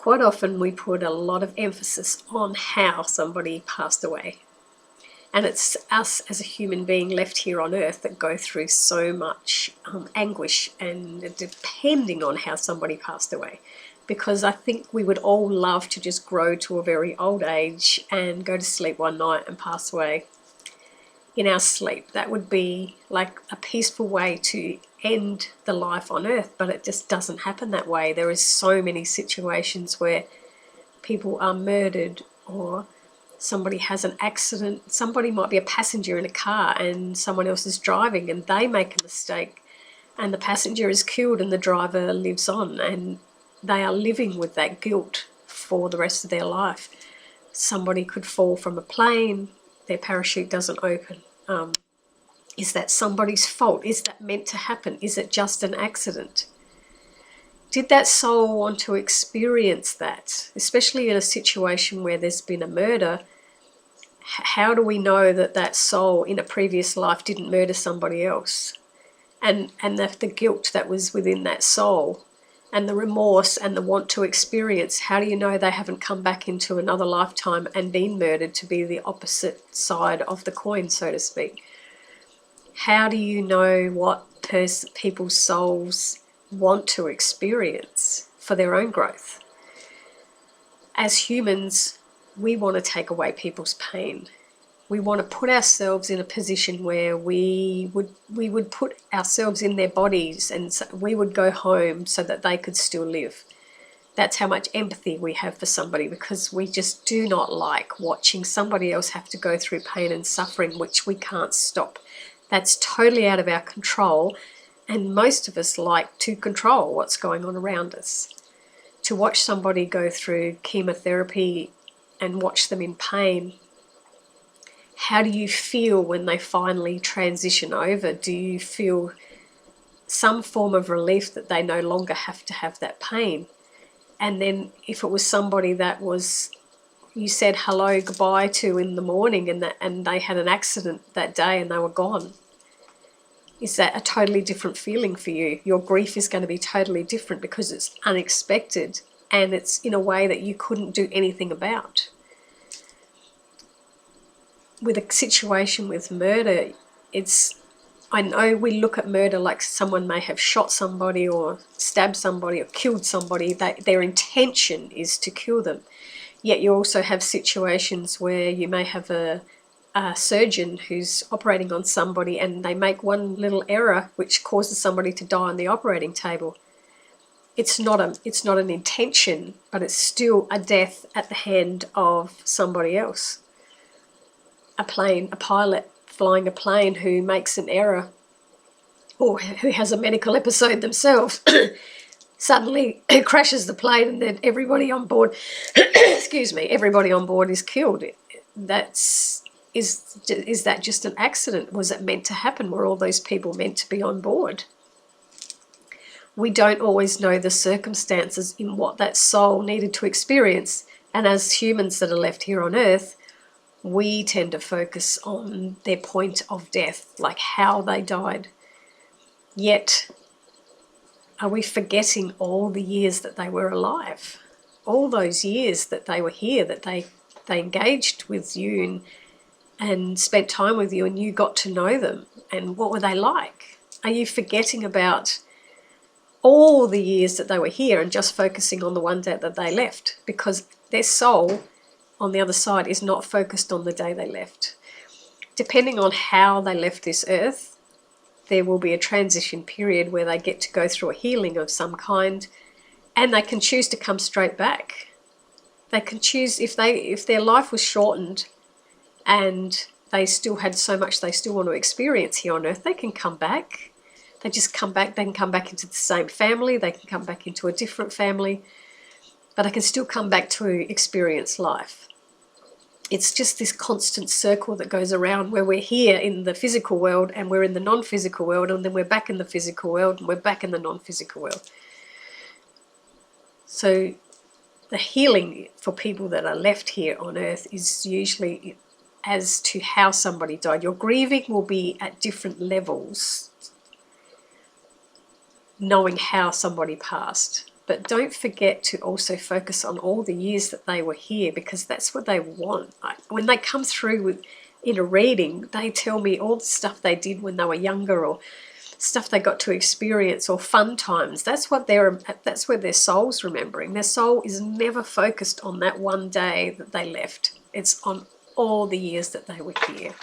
quite often we put a lot of emphasis on how somebody passed away. And it's us as a human being left here on earth that go through so much anguish and depending on how somebody passed away. Because I think we would all love to just grow to a very old age and go to sleep one night and pass away in our sleep. That would be like a peaceful way to end the life on earth, but it just doesn't happen that way. There is so many situations where people are murdered, or somebody has an accident. Somebody might be a passenger in a car and someone else is driving and they make a mistake and the passenger is killed and the driver lives on, and they are living with that guilt for the rest of their life. Somebody could fall from a plane, their parachute doesn't open. Is that somebody's fault? Is that meant to happen? Is it just an accident? Did that soul want to experience that? Especially in a situation where there's been a murder, how do we know that that soul in a previous life didn't murder somebody else? And the guilt that was within that soul, and the remorse and the want to experience, how do you know they haven't come back into another lifetime and been murdered to be the opposite side of the coin, so to speak? How do you know what people's souls want to experience for their own growth? As humans, we want to take away people's pain. We want to put ourselves in a position where we would put ourselves in their bodies, and we would go home so that they could still live. That's how much empathy we have for somebody, because we just do not like watching somebody else have to go through pain and suffering, which we can't stop. That's totally out of our control, and most of us like to control what's going on around us. To watch somebody go through chemotherapy and watch them in pain, how do you feel when they finally transition over? Do you feel some form of relief that they no longer have to have that pain? And then if it was somebody that was, you said hello, goodbye to in the morning, and they had an accident that day and they were gone, is that a totally different feeling for you? Your grief is going to be totally different because it's unexpected and it's in a way that you couldn't do anything about. With a situation with murder, I know we look at murder like someone may have shot somebody or stabbed somebody or killed somebody, that their intention is to kill them. Yet you also have situations where you may have a surgeon who's operating on somebody and they make one little error which causes somebody to die on the operating table. It's not an intention, but it's still a death at the hand of somebody else. A pilot flying a plane who makes an error, or who has a medical episode themselves, suddenly crashes the plane and then everybody on board, everybody on board is killed. Is that just an accident? Was it meant to happen? Were all those people meant to be on board? We don't always know the circumstances in what that soul needed to experience. And as humans that are left here on earth, we tend to focus on their point of death, like how they died. Yet, are we forgetting all the years that they were alive? All those years that they were here, that they engaged with you and spent time with you, and you got to know them, and what were they like? Are you forgetting about all the years that they were here and just focusing on the one day that they left? Because their soul on the other side is not focused on the day they left. Depending on how they left this earth, there will be a transition period where they get to go through a healing of some kind, and they can choose to come straight back. They can choose, if their life was shortened and they still had so much they still want to experience here on earth, they can come back. They just come back. They can come back into the same family. They can come back into a different family, but they can still come back to experience life. It's just this constant circle that goes around, where we're here in the physical world and we're in the non-physical world, and then we're back in the physical world and we're back in the non-physical world. So the healing for people that are left here on earth is usually as to how somebody died. Your grieving will be at different levels, knowing how somebody passed. But don't forget to also focus on all the years that they were here, because that's what they want. When they come through in a reading, they tell me all the stuff they did when they were younger, or stuff they got to experience, or fun times. That's where their soul's remembering. Their soul is never focused on that one day that they left. It's on all the years that they were here.